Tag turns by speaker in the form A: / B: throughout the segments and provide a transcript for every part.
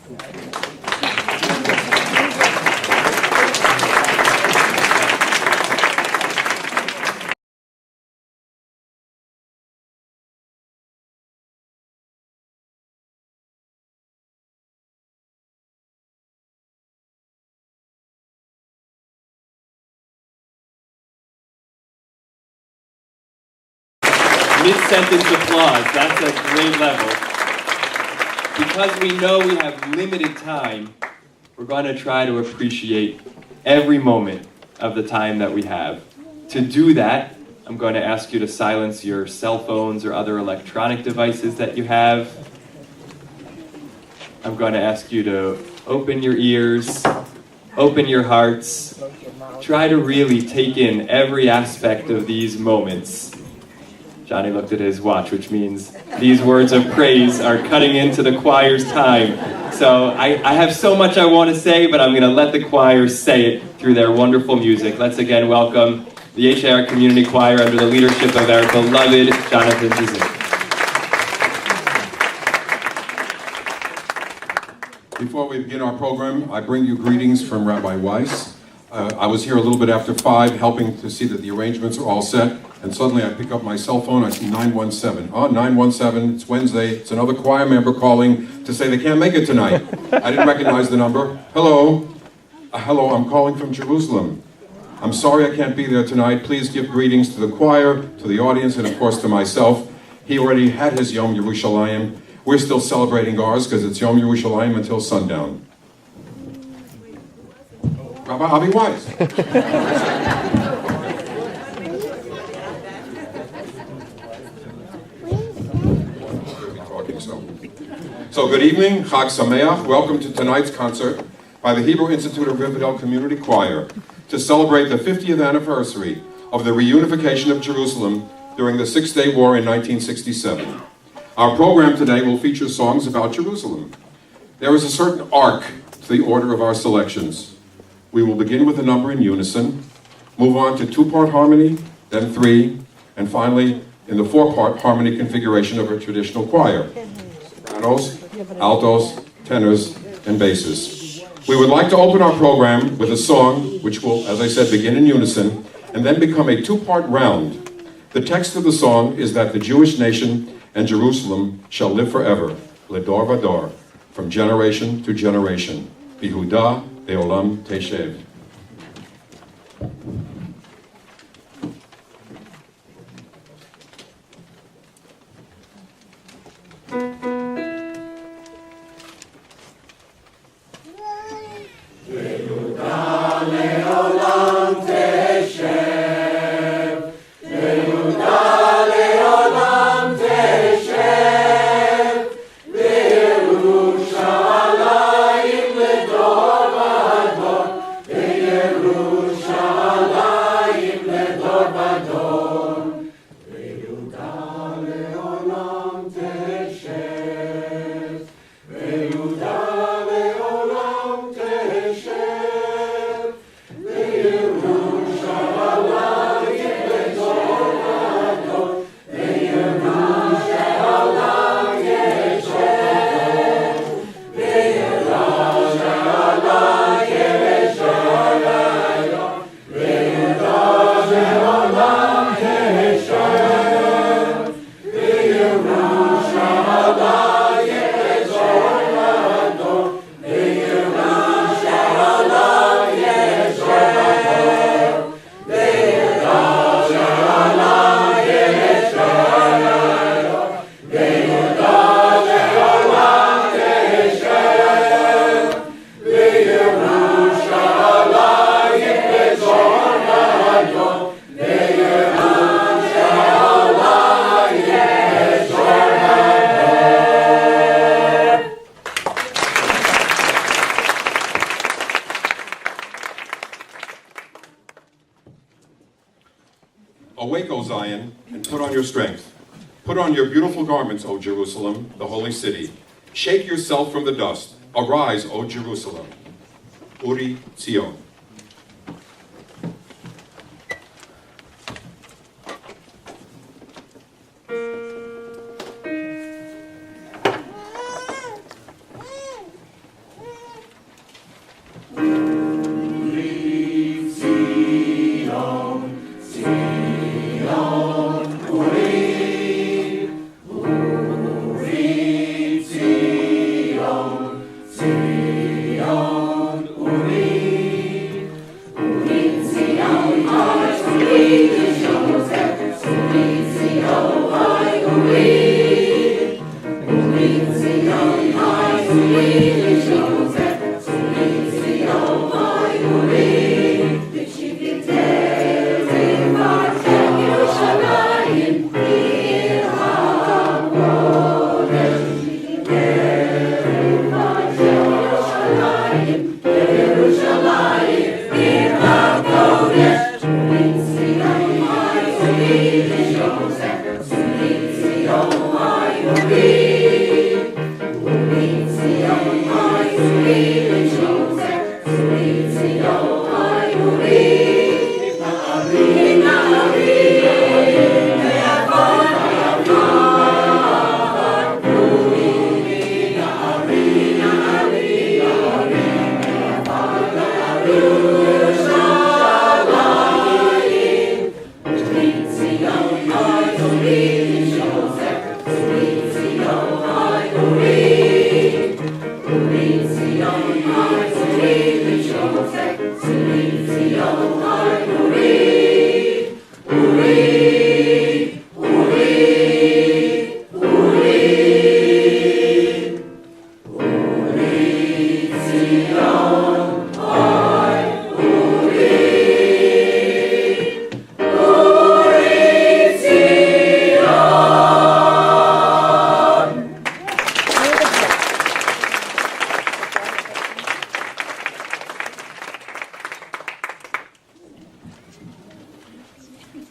A: Mid-sentence applause, that's a great level. Because we know we have limited time, we're going to try to appreciate every moment of the time that we have. To do that, I'm going to ask you to silence your cell phones or other electronic devices that you have. I'm going to ask you to open your ears, open your hearts, try to really take in every aspect of these moments. Johnny looked at his watch, which means these words of praise are cutting into the choir's time. So I have so much I want to say, but I'm going to let the choir say it through their wonderful music. Let's again welcome the HIRCC Community Choir under the leadership of our beloved Jonathan Dizin.
B: Before we begin our program, I bring you greetings from Rabbi Weiss. I was here a little bit after 5, helping to see that the arrangements are all set, and suddenly I pick up my cell phone, I see 917. Oh, 917, it's Wednesday, it's another choir member calling to say they can't make it tonight. I didn't recognize the number. Hello? Hello, I'm calling from Jerusalem. I'm sorry I can't be there tonight. Please give greetings to the choir, to the audience, and of course to myself. He already had his Yom Yerushalayim. We're still celebrating ours because it's Yom Yerushalayim until sundown. Rabbi Avi Weiss. So good evening, Chag Sameach. Welcome to tonight's concert by the Hebrew Institute of Riverdale Community Choir to celebrate the 50th anniversary of the reunification of Jerusalem during the Six-Day War in 1967. Our program today will feature songs about Jerusalem. There is a certain arc to the order of our selections. We will begin with a number in unison, move on to 2-part harmony, then 3, and finally in the 4-part harmony configuration of a traditional choir. Sopranos, altos, tenors, and basses. We would like to open our program with a song which will, as I said, begin in unison and then become a 2-part round. The text of the song is that the Jewish nation and Jerusalem shall live forever, ledor vador, from generation to generation. Bihuda Beolam Teshev. Awake, O Zion, and put on your strength. Put on your beautiful garments, O Jerusalem, the holy city. Shake yourself from the dust. Arise, O Jerusalem. Uri Tzion.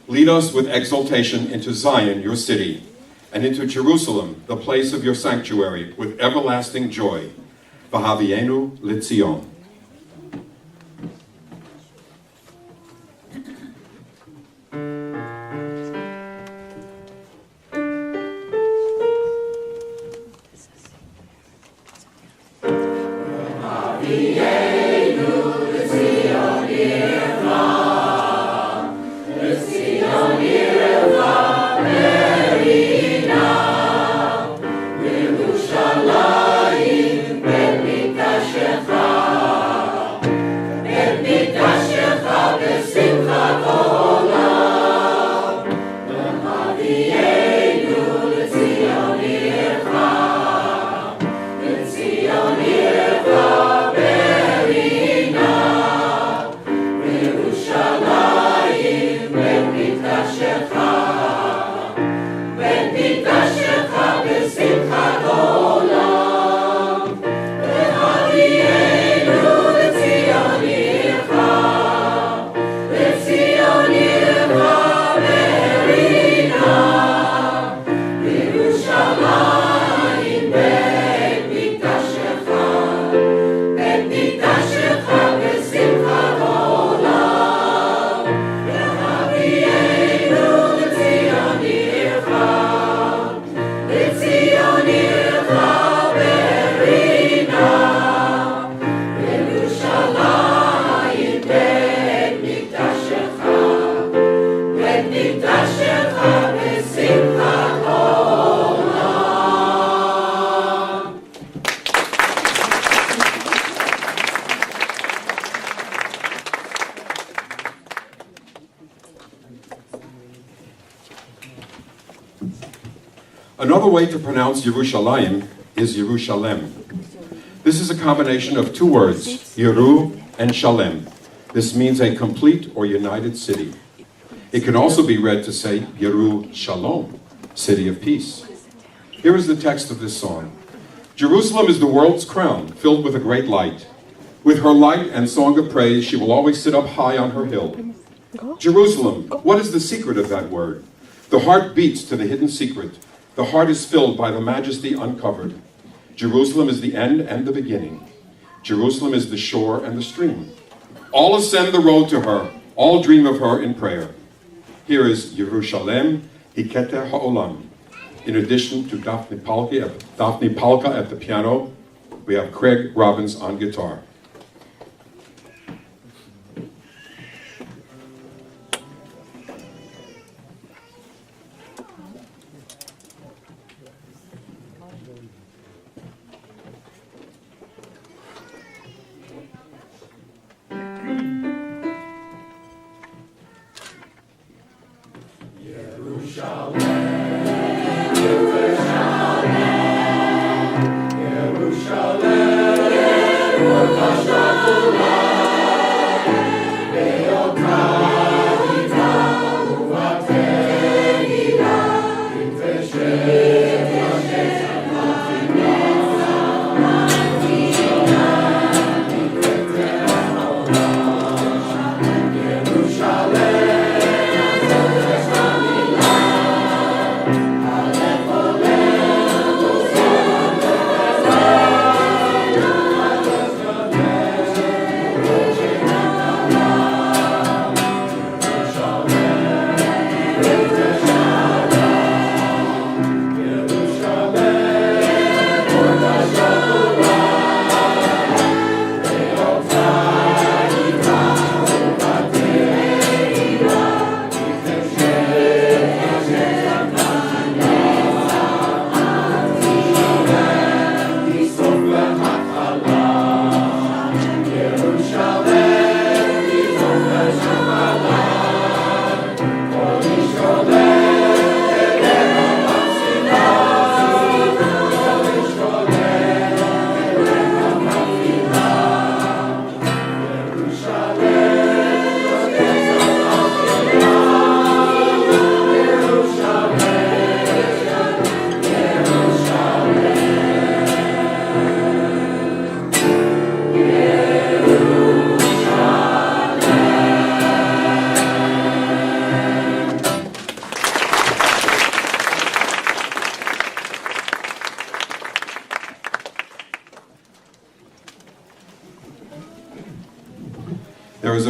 B: Lead us with exultation into Zion, your city, and into Jerusalem, the place of your sanctuary, with everlasting joy. V'havienu l'Tzion. Another way to pronounce Yerushalayim is Yerushalem. This is a combination of two words, Yeru and Shalem. This means a complete or united city. It can also be read to say Yeru Shalom, city of peace. Here is the text of this song. Jerusalem is the world's crown, filled with a great light. With her light and song of praise, she will always sit up high on her hill. Jerusalem, what is the secret of that word? The heart beats to the hidden secret. The heart is filled by the majesty uncovered. Jerusalem is the end and the beginning. Jerusalem is the shore and the stream. All ascend the road to her. All dream of her in prayer. Here is Yerushalem, Hiketer Ha'olam. In addition to Daphne Palka at the piano, we have Craig Robbins on guitar.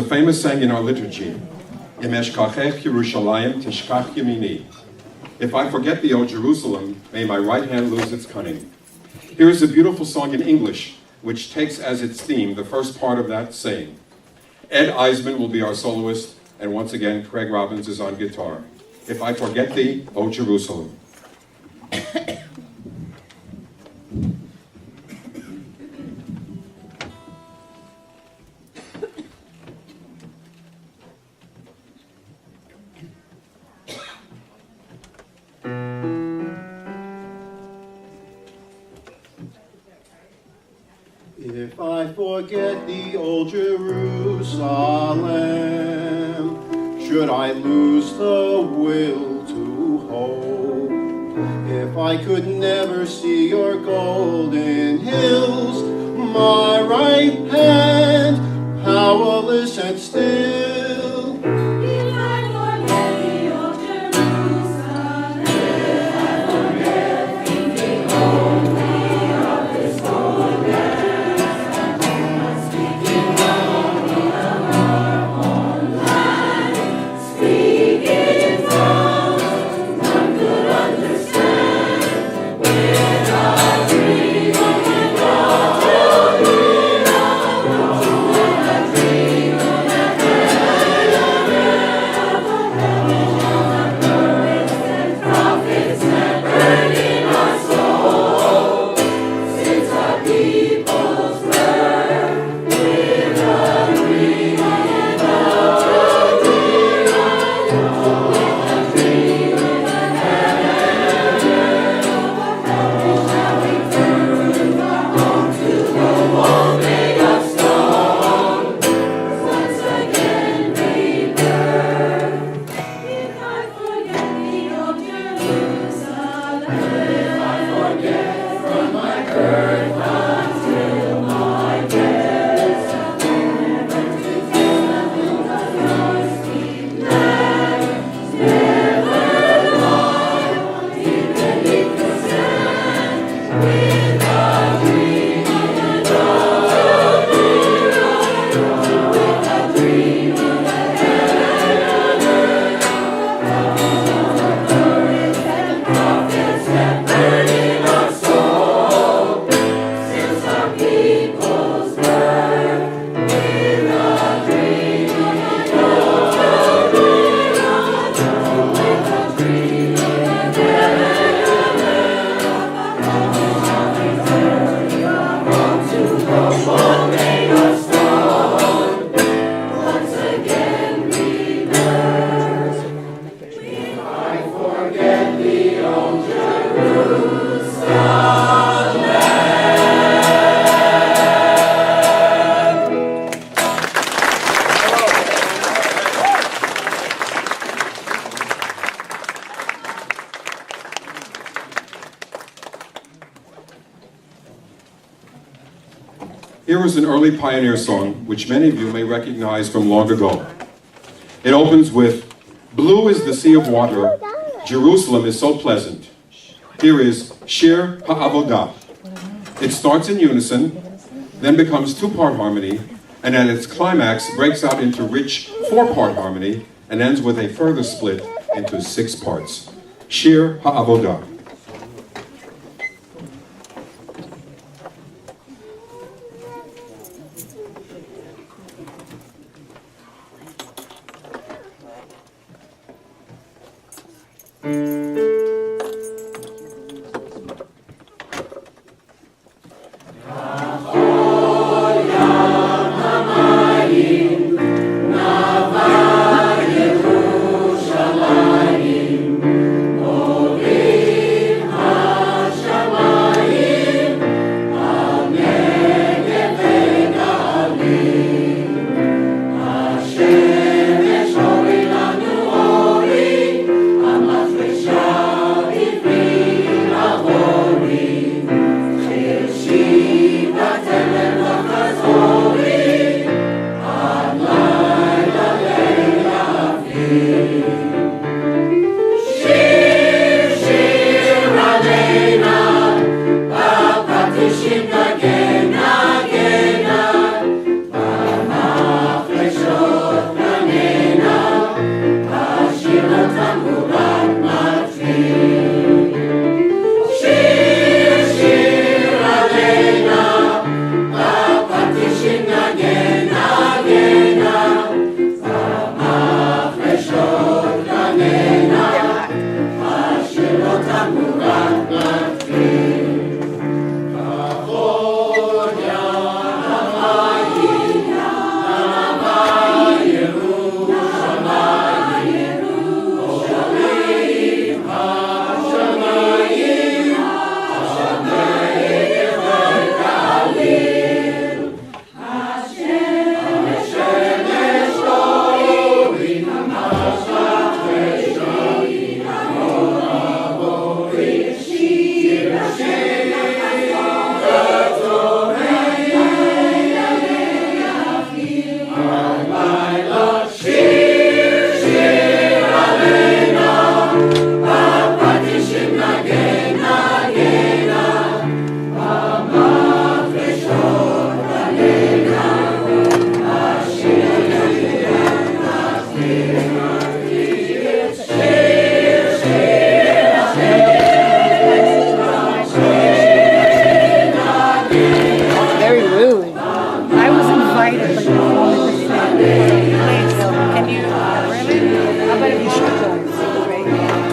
B: famous saying in our liturgy, Im eshkachech Yerushalayim tishkach yamini. If I forget thee, O Jerusalem, may my right hand lose its cunning. Here is a beautiful song in English, which takes as its theme the first part of that saying. Ed Eisman will be our soloist, and once again, Craig Robbins is on guitar. If I forget thee, O Jerusalem.
C: If I forget thee, old Jerusalem, should I lose the will to hope? If I could never see your golden hills, my right hand powerless and still.
B: Here is an early pioneer song, which many of you may recognize from long ago. It opens with, "Blue is the sea of water, Jerusalem is so pleasant." Here is Shir HaAvodah. It starts in unison, then becomes two-part harmony, and at its climax breaks out into rich four-part harmony, and ends with a further split into 6 parts. Shir HaAvodah.
D: Shall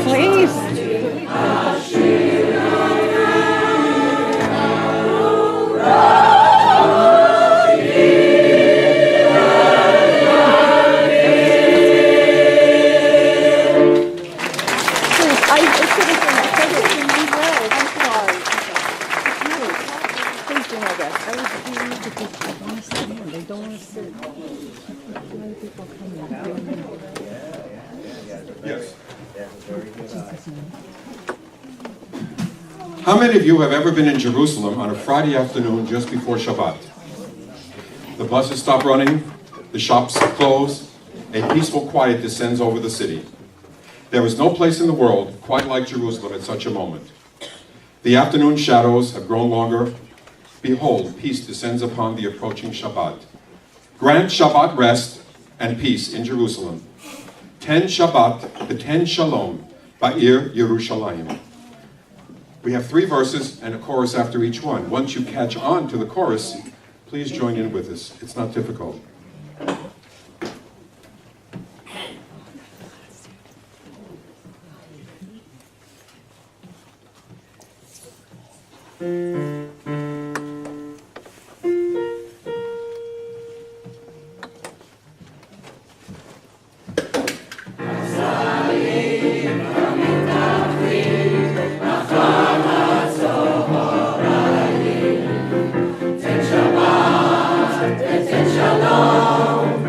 D: Please.
B: Yes. How many of you have ever been in Jerusalem on a Friday afternoon just before Shabbat? The buses stop running, the shops close, a peaceful quiet descends over the city. There is no place in the world quite like Jerusalem at such a moment. The afternoon shadows have grown longer. Behold, peace descends upon the approaching Shabbat. Grant Shabbat rest and peace in Jerusalem. 10 Shabbat, the 10 Shalom, Ba'ir Yerushalayim. We have 3 verses and a chorus after each one. Once you catch on to the chorus, please join in with us. It's not difficult.
E: Shalom,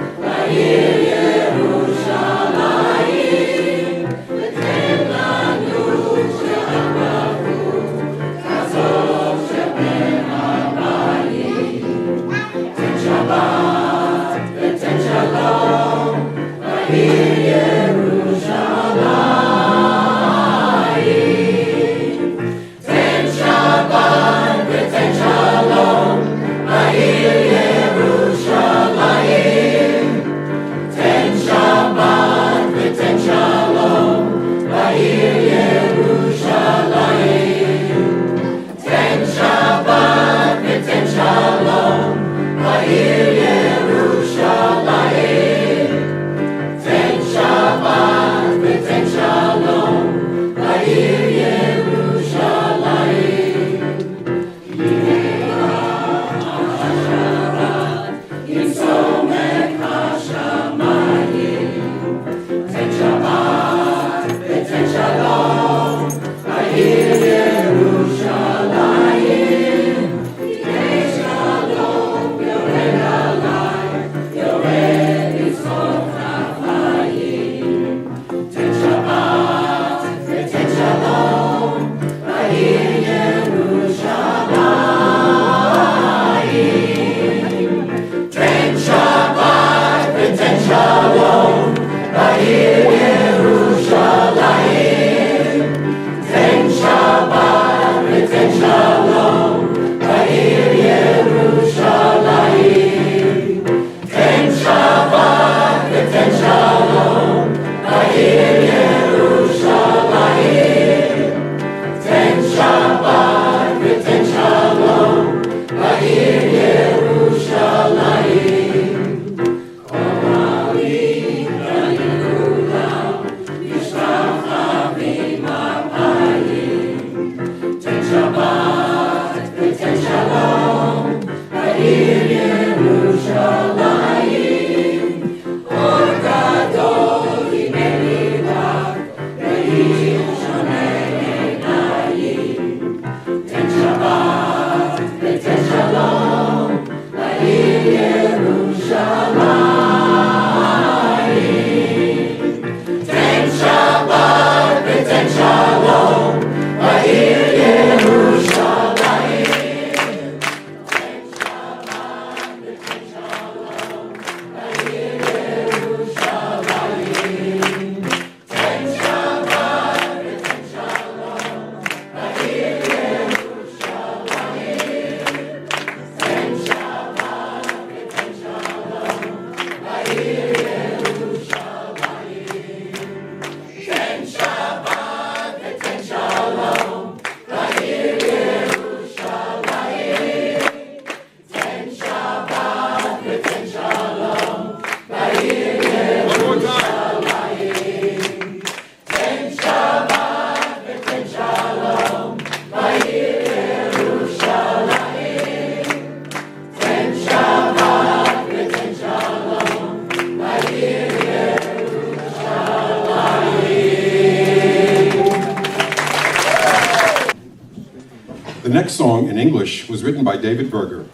B: next song in English was written by David Berger.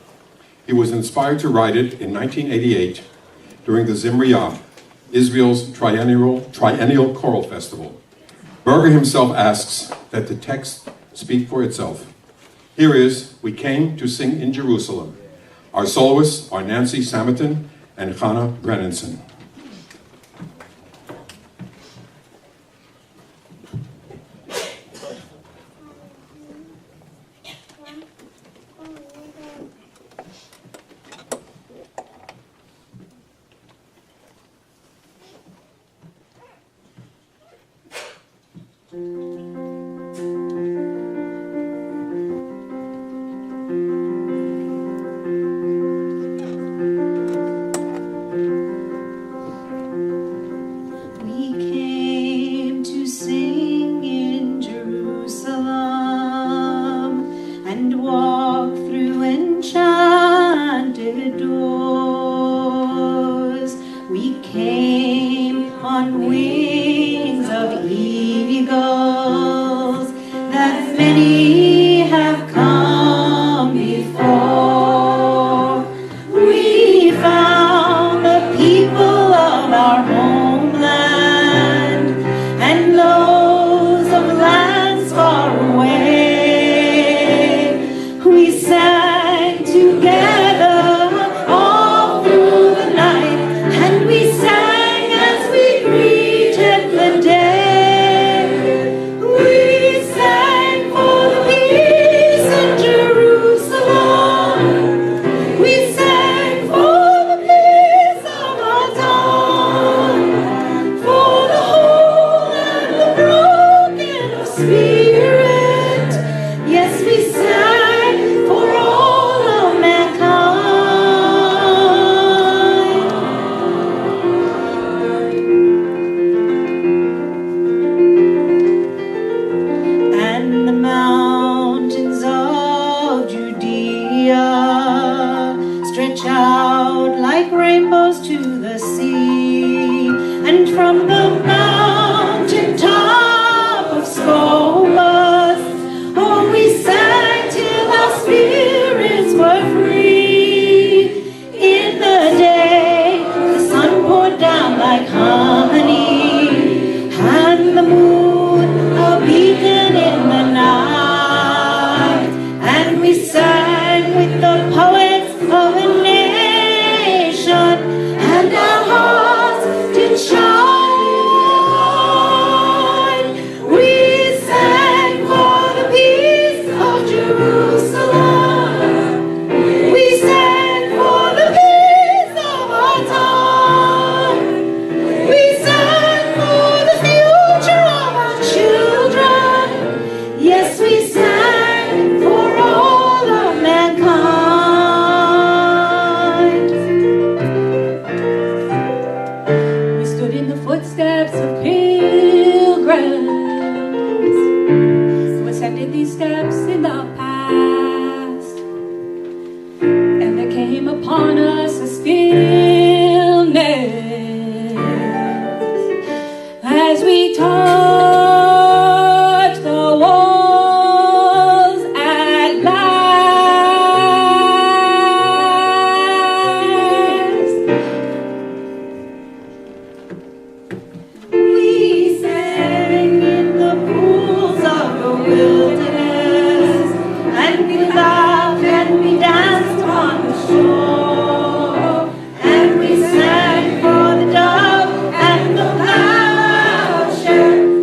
B: He was inspired to write it in 1988 during the Zimriyah, Israel's triennial choral festival. Berger himself asks that the text speak for itself. Here is We Came to Sing in Jerusalem. Our soloists are Nancy Samatin and Hannah Brennanson.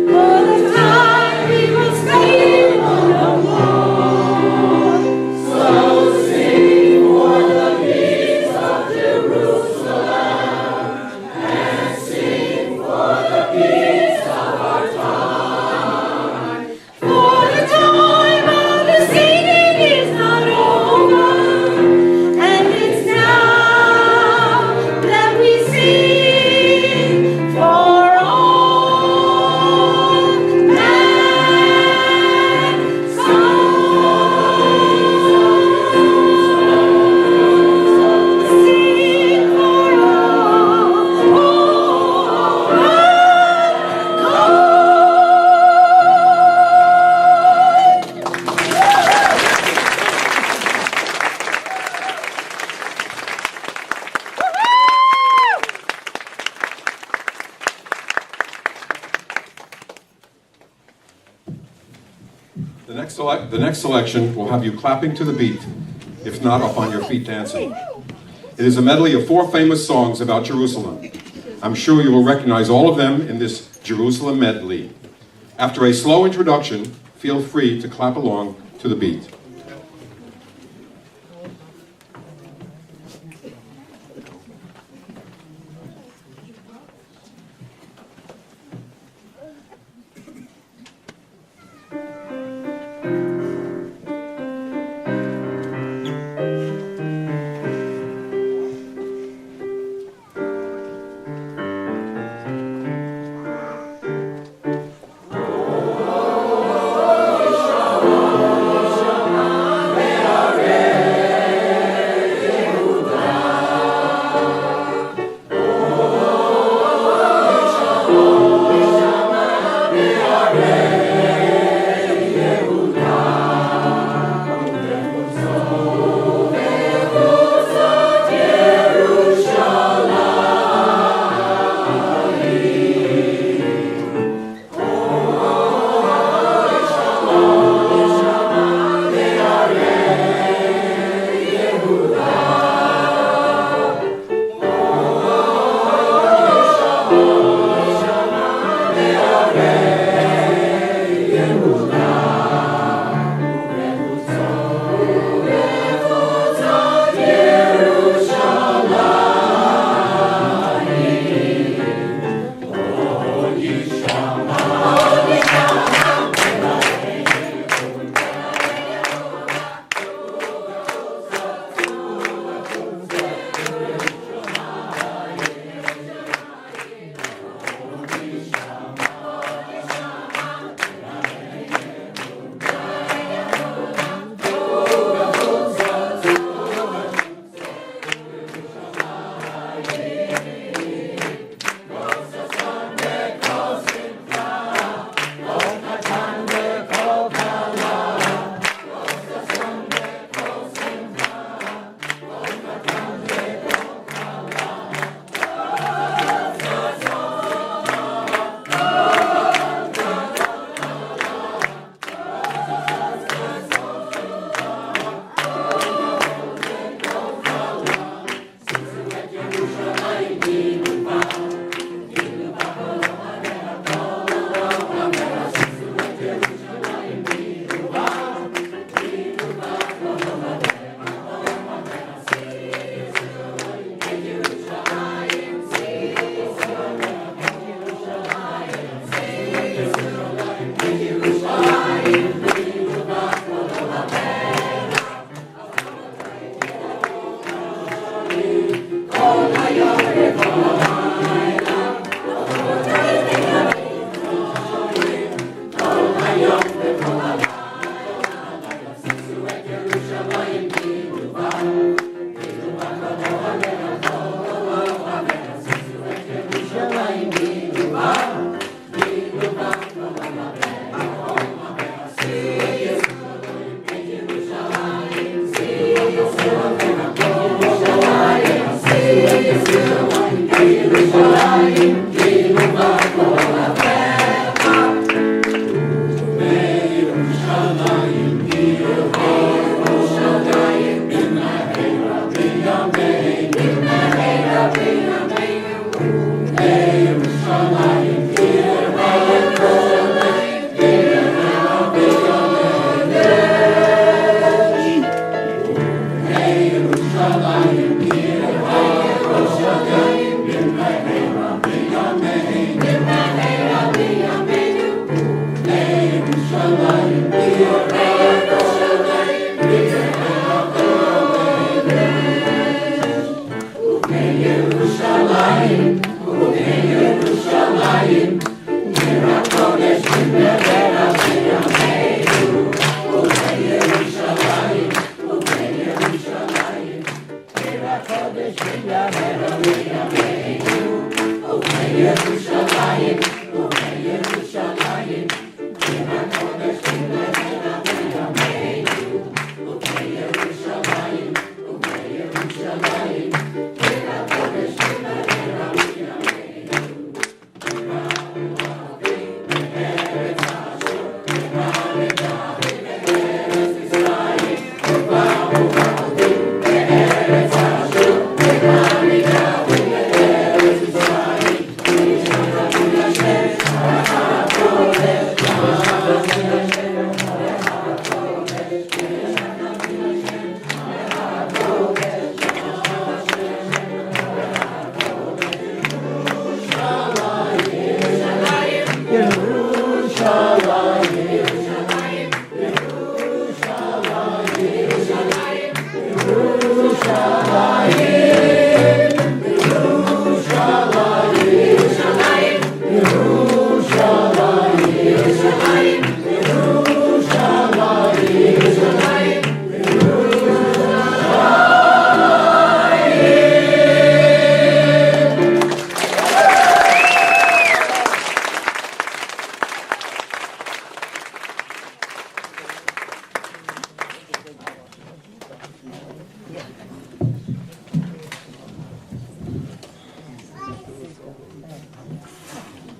E: For
B: The next selection will have you clapping to the beat, if not up on your feet dancing. It is a medley of 4 famous songs about Jerusalem. I'm sure you will recognize all of them in this Jerusalem medley. After a slow introduction, feel free to clap along to the beat.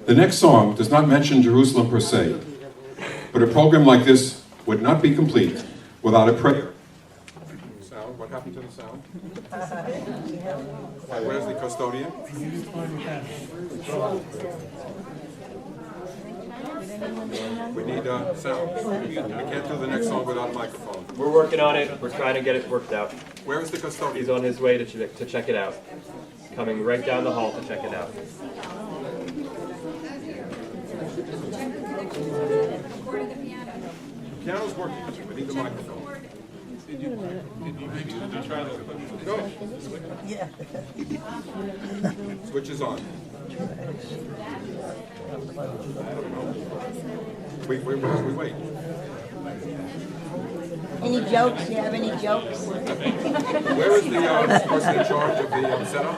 B: The next song does not mention Jerusalem per se, but a program like this would not be complete without a prayer. Sound? What happened to the sound? Where's the custodian? We need sound. We can't do the next song without a microphone.
A: We're working on it. We're trying to get it worked out.
B: Where is the custodian?
A: He's on his way to check it out. Coming right down the hall to check it out.
B: Piano's working. We need the microphone. Go.
E: Yeah.
B: Switch is on. Wait.
E: Any jokes? You have any jokes?
B: Where is the person in charge of the setup?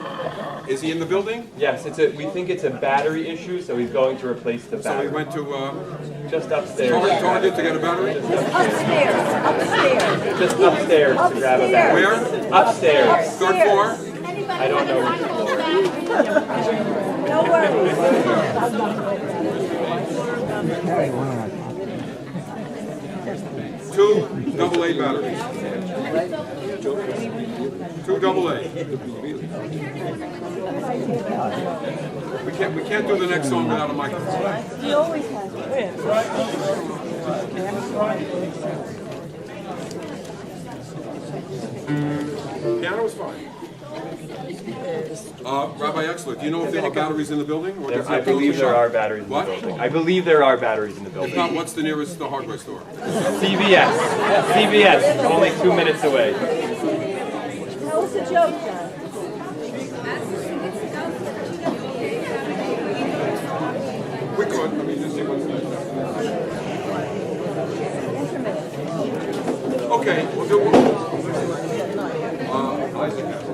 B: Is he in the building?
A: Yes, we think it's a battery issue, so he's going to replace the
B: So
A: battery.
B: we went to
A: Just upstairs.
B: Target to get a battery?
E: Upstairs.
A: Just upstairs to grab a battery.
B: Where?
A: Upstairs.
B: Third floor?
A: I don't know which floor.
E: No worries.
B: Two AA batteries. Two AA. We can't do the next song without a microphone.
E: He always has it.
B: Piano is fine. Rabbi Exler, do you know if there are batteries in the building? Or does
A: I
B: that build
A: believe
B: a
A: there
B: shop?
A: are batteries in the
B: What?
A: building. I believe there are batteries in the
B: If
A: building.
B: not, what's the nearest hardware store?
A: CVS. CVS. Only 2 minutes away.
E: Tell us a joke, John.
B: We could. Let me just see what's there. Okay, we'll do Isaac has it.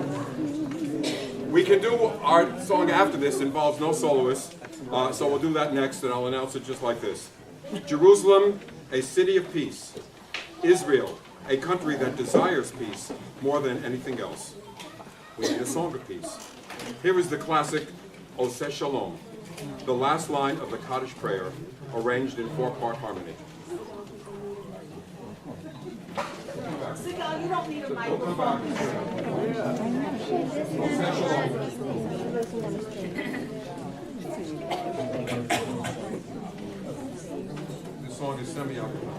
B: We can do our song after this, involves no soloists, so we'll do that next, and I'll announce it just like this. Jerusalem, a city of peace. Israel, a country that desires peace more than anything else. We need a song of peace. Here is the classic Oseh Shalom, the last line of the Kaddish prayer, arranged in 4-part harmony.
E: You don't need a microphone.
B: This song is semi-acapella.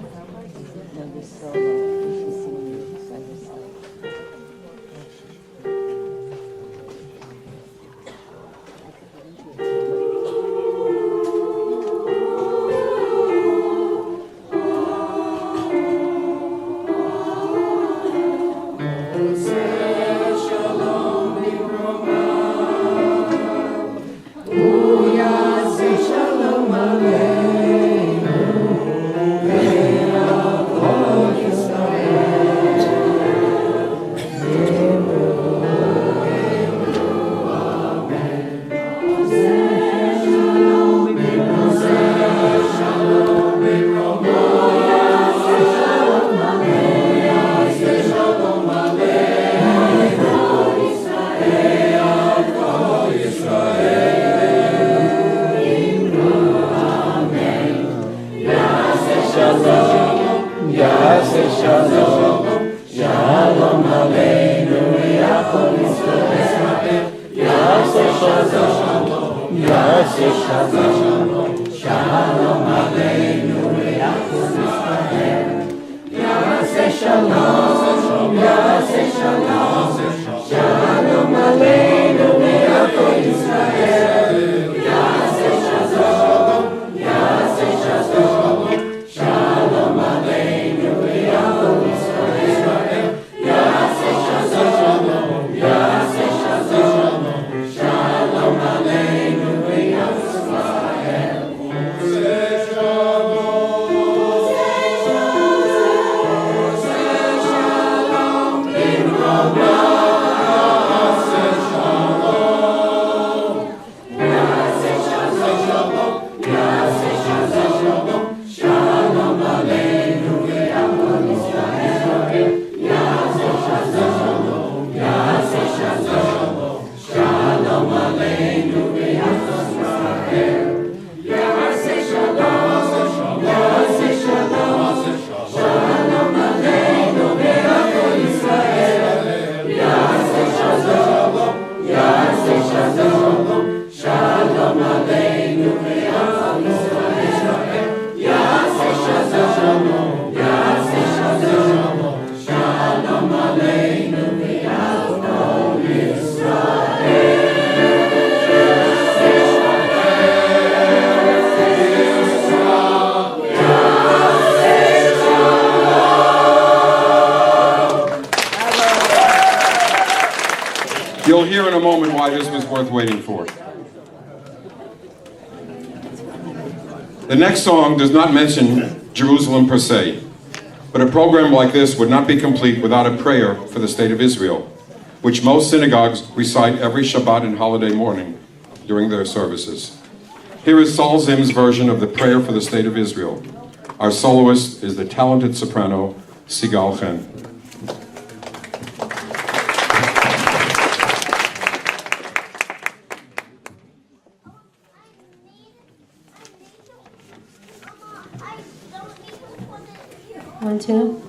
F: Shalom,
B: You'll hear in a moment why this was worth waiting for. The next song does not mention Jerusalem per se, but a program like this would not be complete without a prayer for the state of Israel, which most synagogues recite every Shabbat and holiday morning during their services. Here is Saul Zim's version of the prayer for the state of Israel. Our soloist is the talented soprano Sigal Chen.
F: One, two.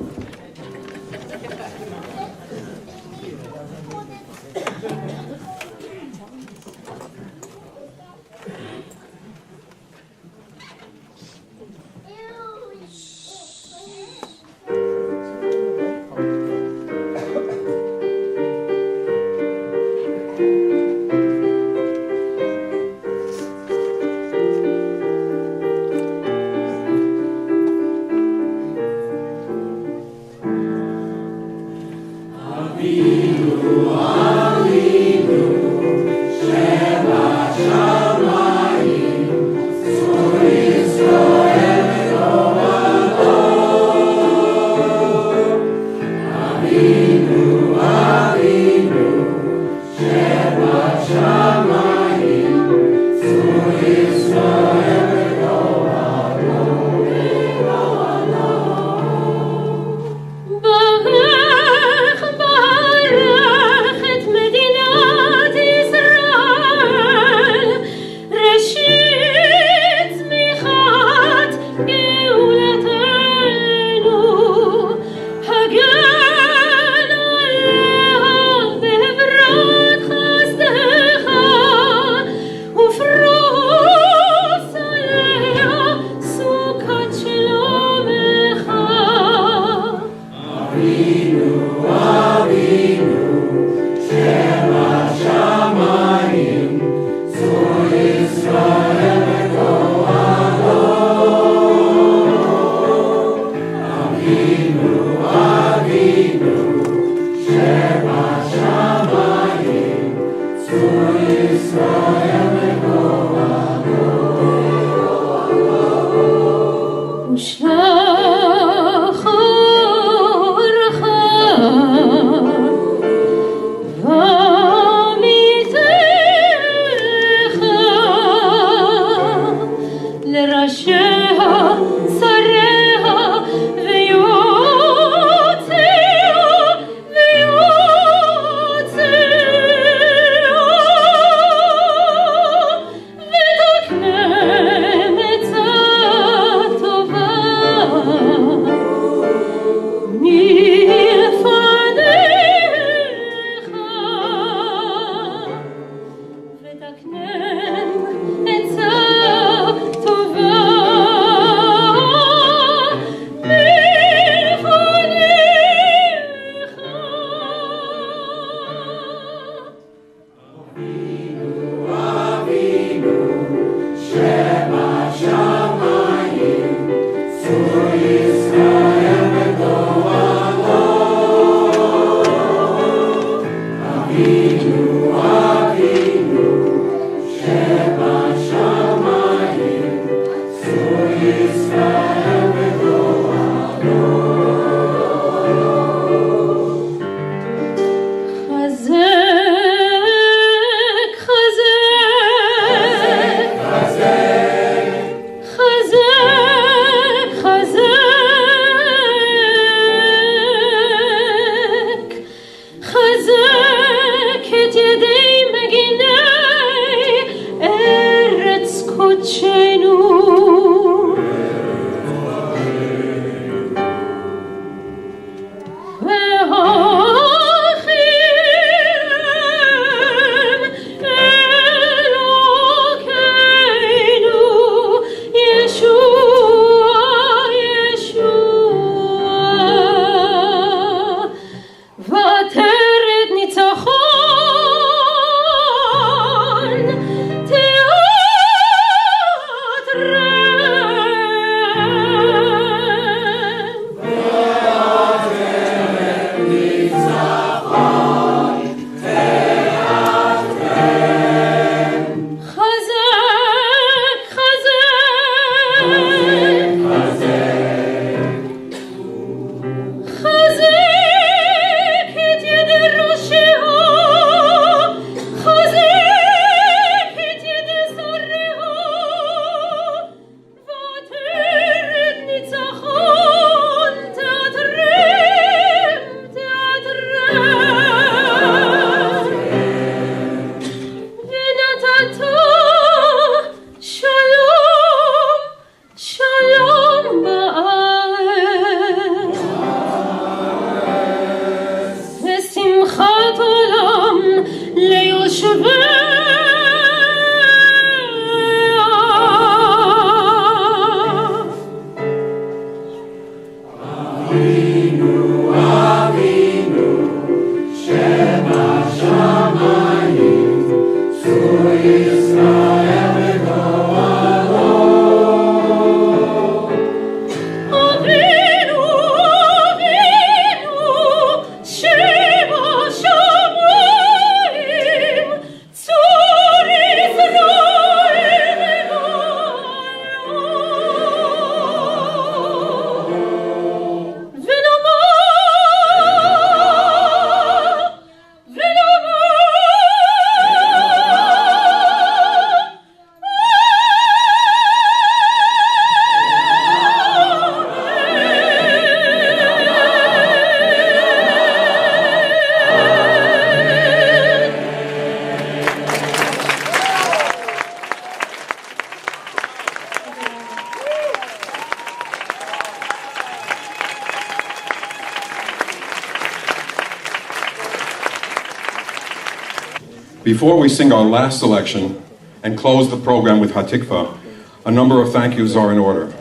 B: Before we sing our last selection and close the program with Hatikva, a number of thank yous are in order.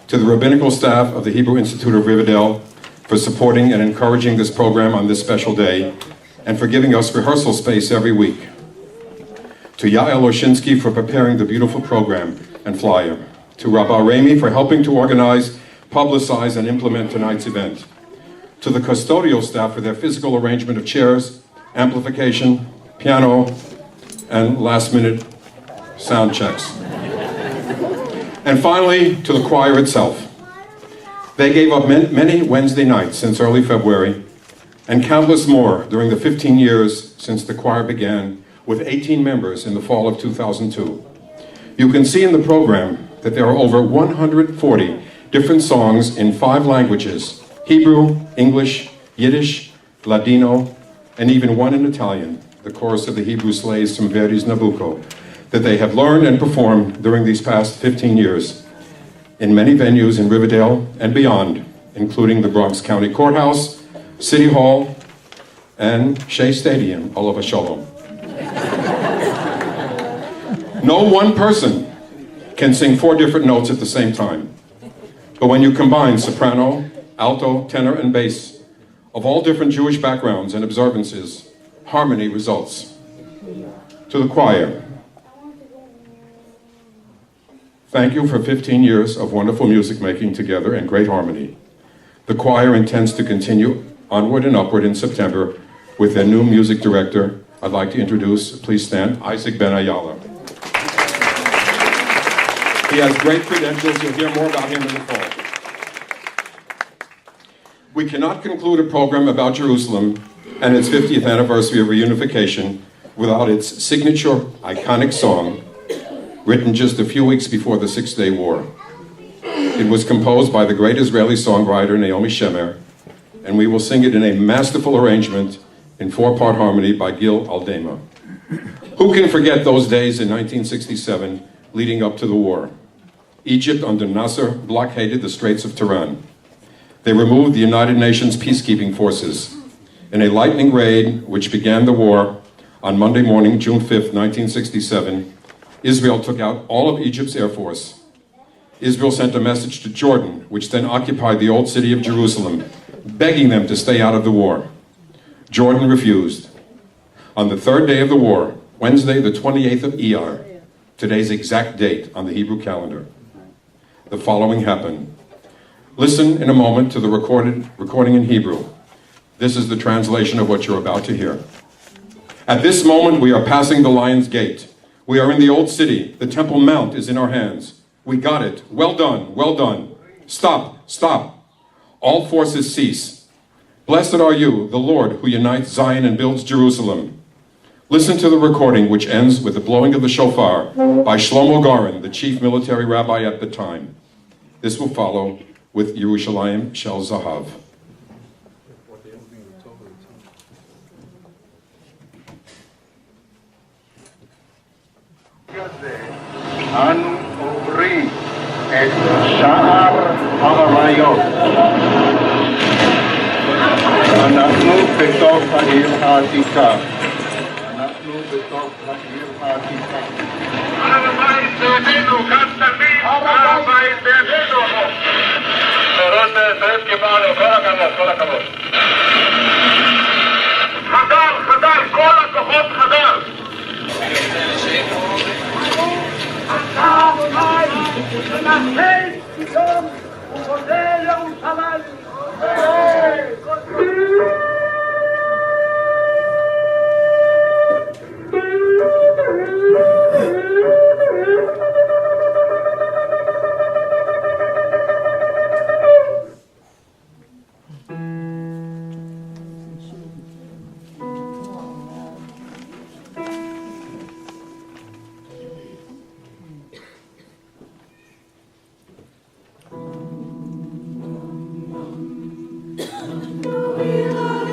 B: To the rabbinical staff of the Hebrew Institute of Riverdale for supporting and encouraging this program on this special day and for giving us rehearsal space every week. To Yael Oshinsky for preparing the beautiful program and flyer. To Rabbi Rami for helping to organize, publicize, and implement tonight's event. To the custodial staff for their physical arrangement of chairs, amplification, piano, and last-minute sound checks. And finally, to the choir itself. They gave up many Wednesday nights since early February, and countless more during the 15 years since the choir began, with 18 members in the fall of 2002. You can see in the program that there are over 140 different songs in 5 languages: Hebrew, English, Yiddish, Ladino, and even one in Italian, the chorus of the Hebrew slaves from Verdi's Nabucco, that they have learned and performed during these past 15 years in many venues in Riverdale and beyond, including the Bronx County Courthouse, City Hall, and Shea Stadium, Olav Shalom. No one person can sing 4 different notes at the same time. But when you combine soprano, alto, tenor, and bass of all different Jewish backgrounds and observances, harmony results. To the choir, thank you for 15 years of wonderful music making together and great harmony. The choir intends to continue onward and upward in September with their new music director. I'd like to introduce, please stand, Isaac Ben Ayala. He has great credentials. You'll hear more about him in the fall. We cannot conclude a program about Jerusalem and its 50th anniversary of reunification without its signature iconic song, written just a few weeks before the Six-Day War. It was composed by the great Israeli songwriter Naomi Shemer, and we will sing it in a masterful arrangement in 4-part harmony by Gil Aldema. Who can forget those days in 1967 leading up to the war? Egypt under Nasser blockaded the Straits of Tiran. They removed the United Nations peacekeeping forces. In a lightning raid which began the war on Monday morning, June 5th, 1967, Israel took out all of Egypt's air force. Israel sent a message to Jordan, which then occupied the old city of Jerusalem, begging them to stay out of the war. Jordan refused. On the 3rd day of the war, Wednesday, the 28th of Iyar, today's exact date on the Hebrew calendar, the following happened. Listen in a moment to the recording in Hebrew. This is the translation of what you're about to hear. At this moment, we are passing the Lion's Gate. We are in the old city. The Temple Mount is in our hands. We got it. Well done, well done. Stop, stop. All forces cease. Blessed are you, the Lord, who unites Zion and builds Jerusalem. Listen to the recording, which ends with the blowing of the shofar by Shlomo Garin, the chief military rabbi at the time. This will follow with Yerushalayim Shel Zahav.
G: אנו עוברים את שער האריות. אנחנו בתוך העיר העתיקה. אנחנו בתוך העיר העתיקה. הר הבית בידינו, כאן תלמיד, הר הבית בידינו. ראש צריך קיבלנו, כל הכבוד, כל הכבוד. חדר, חדר, כל הכוחות חדר.
H: We love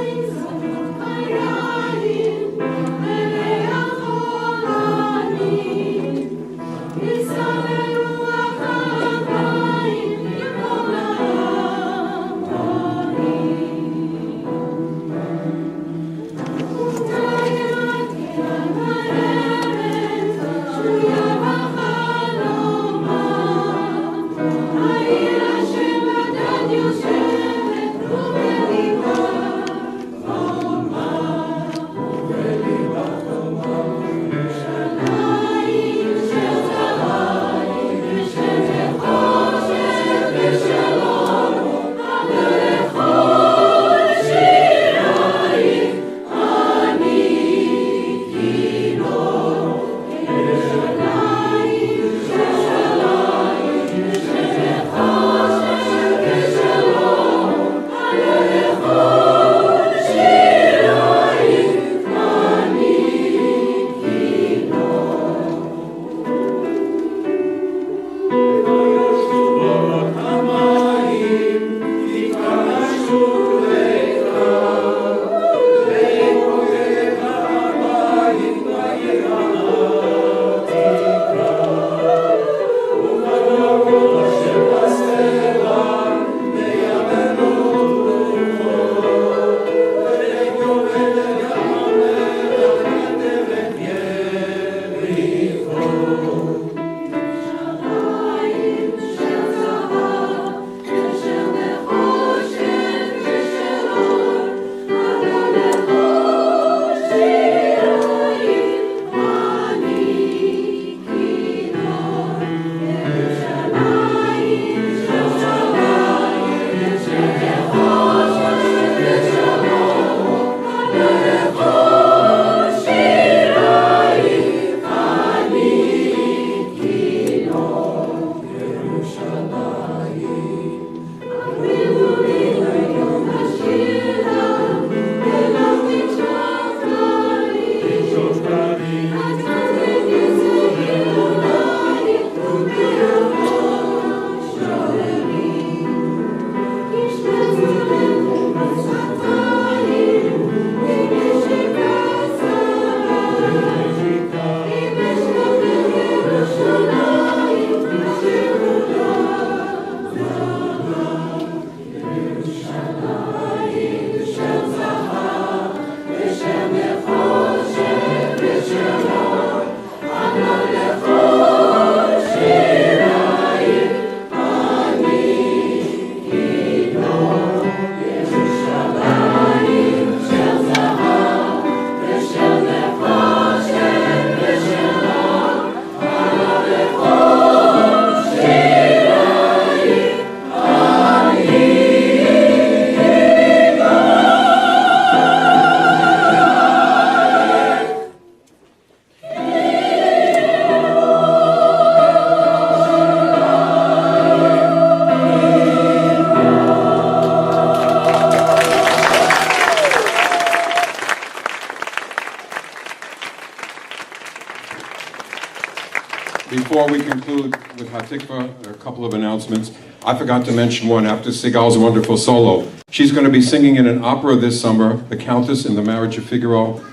B: HaTikva, there are a couple of announcements. I forgot to mention one after Sigal's wonderful solo. She's going to be singing in an opera this summer, The Countess in the Marriage of Figaro.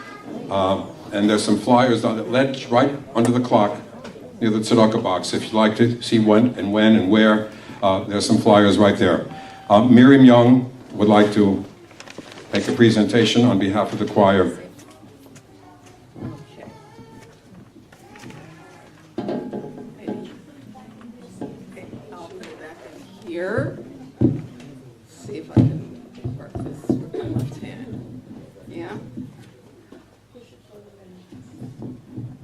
B: And there's some flyers on the ledge right under the clock near the tzedakah box. If you'd like to see when and where, there's some flyers right there. Miriam Young would like to make a presentation on behalf of the choir.
H: I'll put it back in here. See if I can work this with my left hand. Yeah.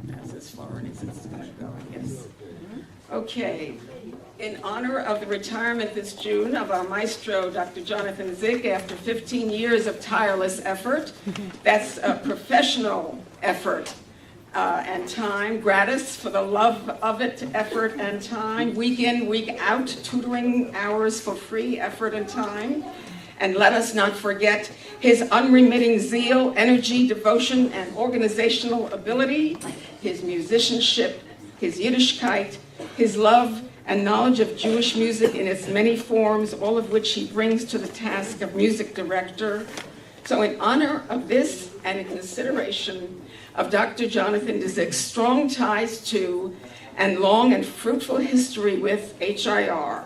H: That's as far as it's going to go, I guess. Okay. In honor of the retirement this June of our maestro, Dr. Jonathan Zick, after 15 years of tireless effort, that's a professional effort and time, gratis for the love of it, effort and time, week in, week out, tutoring hours for free, effort and time. And let us not forget his unremitting zeal, energy, devotion, and organizational ability, his musicianship, his Yiddishkeit, his love and knowledge of Jewish music in its many forms, all of which he brings to the task of music director. So in honor of this and in consideration of Dr. Jonathan Zick's strong ties to and long and fruitful history with HIR,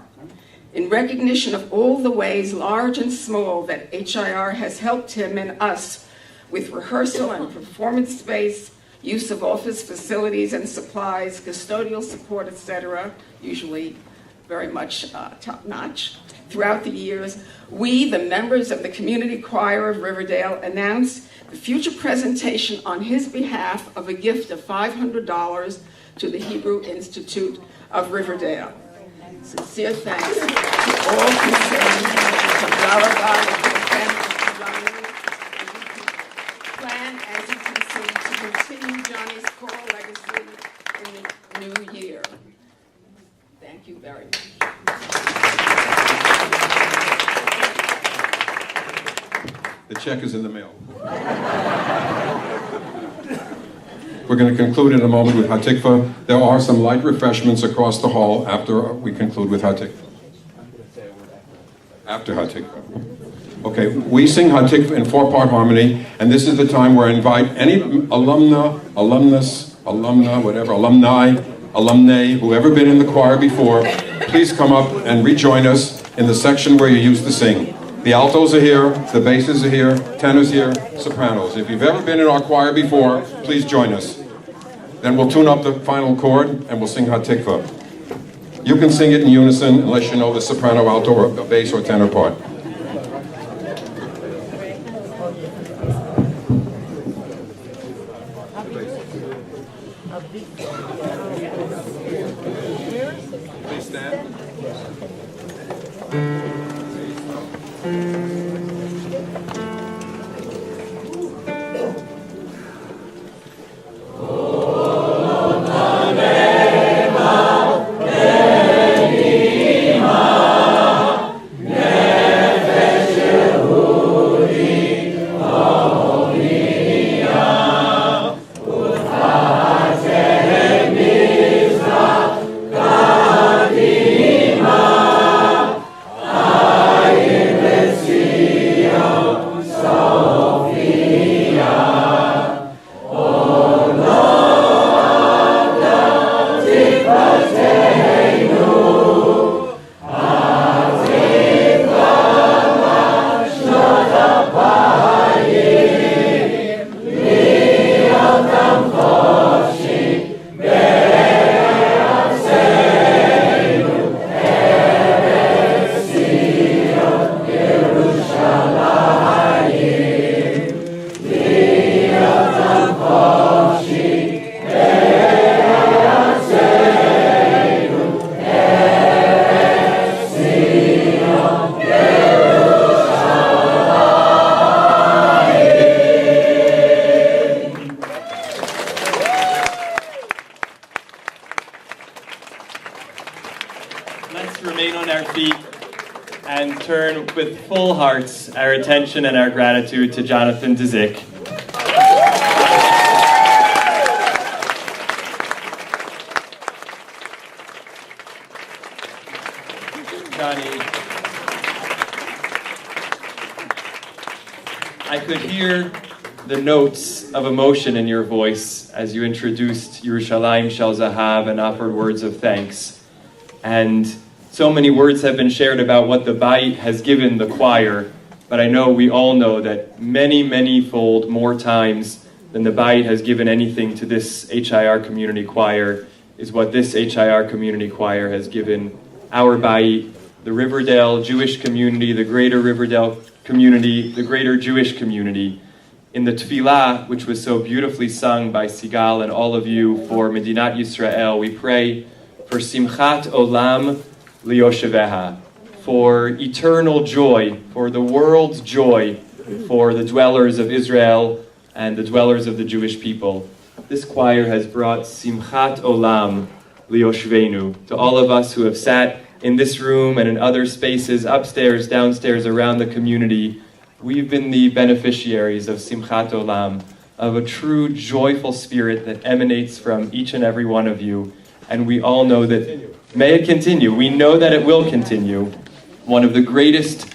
H: in recognition of all the ways, large and small, that HIR has helped him and us with rehearsal and performance space, use of office facilities and supplies, custodial support, etc., usually very much top-notch. Throughout the years, we, the members of the Community Choir of Riverdale, announced the future presentation on his behalf of a gift of $500 to the Hebrew Institute of Riverdale. Sincere thanks to all concerned. Plan, as you can see, to continue Johnny's choral legacy in the new year. Thank you very much.
B: The check is in the mail. We're going to conclude in a moment with HaTikva. There are some light refreshments across the hall after we conclude with HaTikva. After HaTikva. Okay, we sing HaTikva in four-part harmony, and this is the time where I invite any alumni, whoever been in the choir before, please come up and rejoin us in the section where you used to sing. The altos are here, the basses are here, tenors here, sopranos. If you've ever been in our choir before, please join us. Then we'll tune up the final chord and we'll sing HaTikva. You can sing it in unison unless you know the soprano, alto, or bass or tenor part. Please stand.
A: Let's remain on our feet and turn with full hearts our attention and our gratitude to Jonathan Zick. Johnny. I could hear the notes of emotion in your voice as you introduced Yerushalayim Shel Zahav and offered words of thanks. And so many words have been shared about what the Bayit has given the choir, but I know we all know that many, many-fold more times than the Bayit has given anything to this HIR community choir is what this HIR community choir has given our Bayit, the Riverdale Jewish community, the greater Riverdale community, the greater Jewish community. In the Tefillah, which was so beautifully sung by Sigal and all of you for Medinat Yisrael, we pray for Simchat Olam Liyosheveha, for eternal joy, for the world's joy, for the dwellers of Israel and the dwellers of the Jewish people. This choir has brought Simchat Olam Liyoshvenu to all of us who have sat in this room and in other spaces, upstairs, downstairs, around the community. We've been the beneficiaries of Simchat Olam, of a true joyful spirit that emanates from each and every one of you. And we all know that, may it continue. We know that it will continue. One of the greatest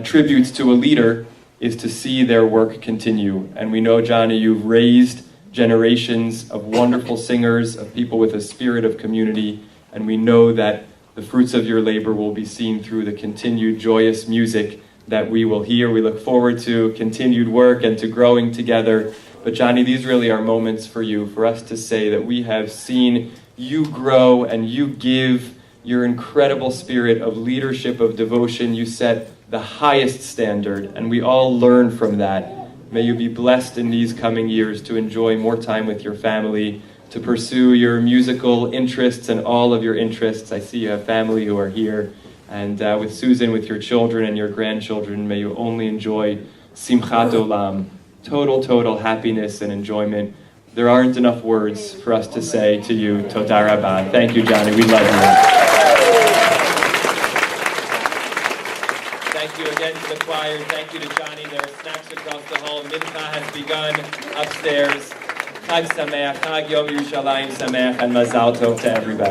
A: tributes to a leader is to see their work continue. And we know, Johnny, you've raised generations of wonderful singers, of people with a spirit of community, and we know that the fruits of your labor will be seen through the continued joyous music that we will hear. We look forward to continued work and to growing together. But Johnny, these really are moments for you, for us to say that we have seen you grow and you give your incredible spirit of leadership, of devotion. You set the highest standard, and we all learn from that. May you be blessed in these coming years to enjoy more time with your family, to pursue your musical interests and all of your interests. I see you have family who are here. And with Susan, with your children and your grandchildren, may you only enjoy Simchat Olam, total happiness and enjoyment. There aren't enough words for us to say to you, Toda Rabah. Thank you, Johnny. We love you. Thank you again to the choir. Thank you to Johnny. There are snacks across the hall. Mincha has begun upstairs. Chag Sameach, Chag Yom Yerushalayim Sameach, and Mazal Tov to everybody.